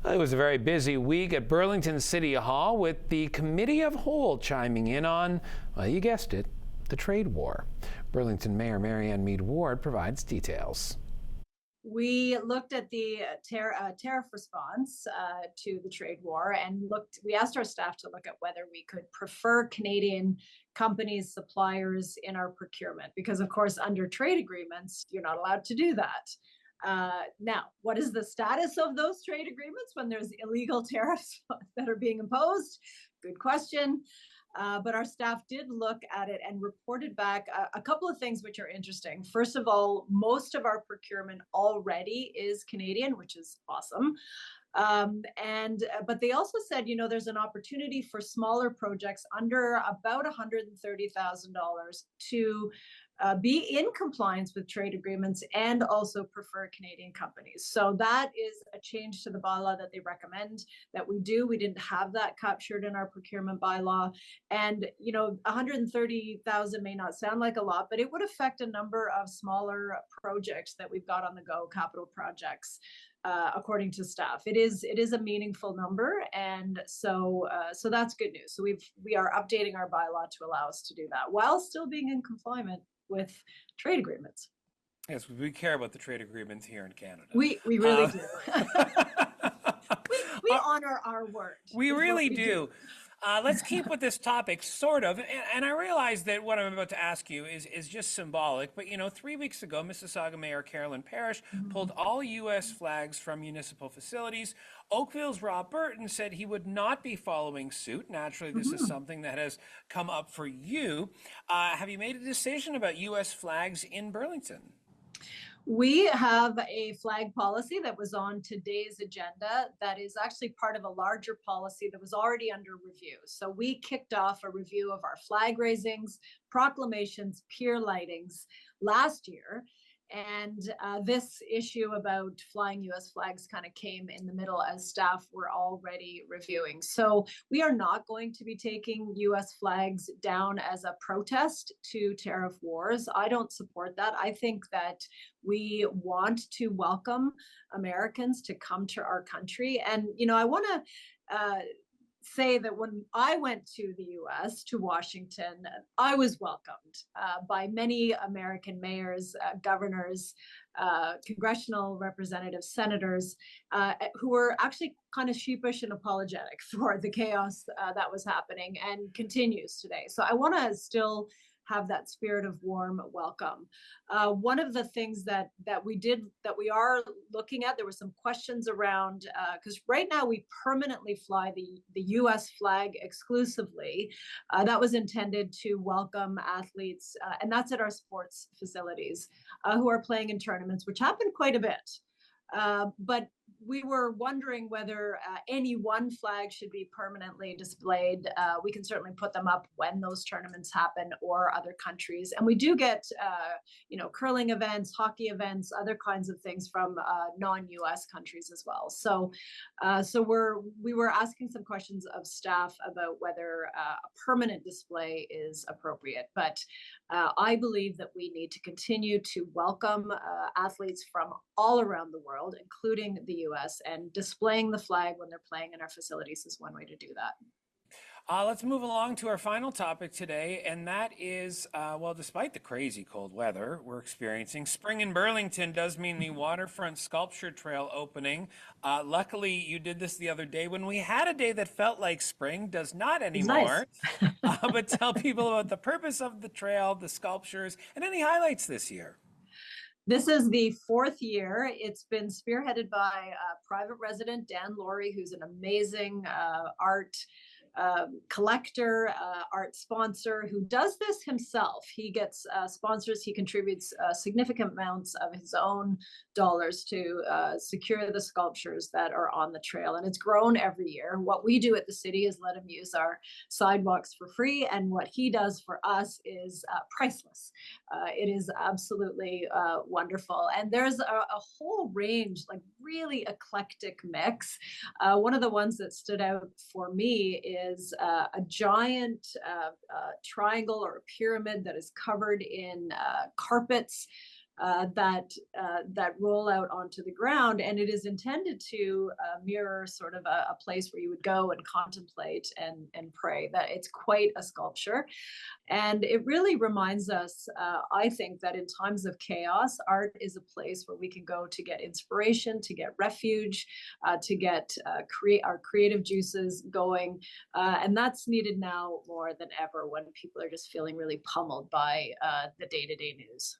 It was a very busy week at Burlington City Hall with the Committee of Whole chiming in on, well, you guessed it, the trade war. Burlington Mayor Marianne Meed Ward provides details. We looked at the tariff response to the trade war and we asked our staff to look at whether we could prefer Canadian companies, suppliers in our procurement, because of course, under trade agreements, you're not allowed to do that. Now, what is the status of those trade agreements when there's illegal tariffs that are being imposed? Good question. But our staff did look at it and reported back a couple of things which are interesting. First of all, most of our procurement already is Canadian, which is awesome. But they also said, there's an opportunity for smaller projects under about $130,000 to be in compliance with trade agreements and also prefer Canadian companies. So that is a change to the bylaw that they recommend that we do. We didn't have that captured in our procurement bylaw. And, 130,000 may not sound like a lot, but it would affect a number of smaller projects that we've got on the go, capital projects. According to staff, it is a meaningful number, and so that's good news. So we are updating our bylaw to allow us to do that while still being in compliance with trade agreements. Yes, we care about the trade agreements here in Canada. We really do. we honor our word. We really do. Let's keep with this topic, sort of. And I realize that what I'm about to ask you is just symbolic. But, 3 weeks ago, Mississauga Mayor Carolyn Parrish pulled all U.S. flags from municipal facilities. Oakville's Rob Burton said he would not be following suit. Naturally, this is something that has come up for you. Have you made a decision about U.S. flags in Burlington? We have a flag policy that was on today's agenda that is actually part of a larger policy that was already under review. So we kicked off a review of our flag raisings, proclamations, pier lightings last year. And this issue about flying U.S. flags kind of came in the middle as staff were already reviewing. So we are not going to be taking U.S. flags down as a protest to tariff wars. I don't support that. I think that we want to welcome Americans to come to our country. And, I want to say that when I went to the US, to Washington, I was welcomed by many American mayors, governors, congressional representatives, senators, who were actually kind of sheepish and apologetic for the chaos that was happening and continues today. So I want to still have that spirit of warm welcome. One of the things that we are looking at, there were some questions around, because right now we permanently fly the US flag exclusively. That was intended to welcome athletes, and that's at our sports facilities, who are playing in tournaments, which happen quite a bit. But we were wondering whether any one flag should be permanently displayed. We can certainly put them up when those tournaments happen or other countries. And we do get, curling events, hockey events, other kinds of things from non-US countries as well. So we were asking some questions of staff about whether a permanent display is appropriate. But I believe that we need to continue to welcome athletes from all around the world, including the US, and displaying the flag when they're playing in our facilities is one way to do that. Let's move along to our final topic today, and that is, despite the crazy cold weather we're experiencing, spring in Burlington does mean the waterfront sculpture trail opening. Luckily, you did this the other day when we had a day that felt like spring, does not anymore. Nice. But tell people about the purpose of the trail, the sculptures, and any highlights this year. This is the 4th year. It's been spearheaded by private resident Dan Laurie, who's an amazing art collector, art sponsor who does this himself. He gets sponsors. He contributes significant amounts of his own dollars to secure the sculptures that are on the trail. And it's grown every year. What we do at the city is let him use our sidewalks for free. And what he does for us is priceless. It is absolutely wonderful. And there's a whole range, like really eclectic mix. One of the ones that stood out for me is a giant triangle or a pyramid that is covered in carpets that roll out onto the ground, and it is intended to mirror sort of a place where you would go and contemplate and pray. That it's quite a sculpture, and it really reminds us, I think, that in times of chaos, art is a place where we can go to get inspiration, to get refuge, to get create our creative juices going, and that's needed now more than ever when people are just feeling really pummeled by the day-to-day news.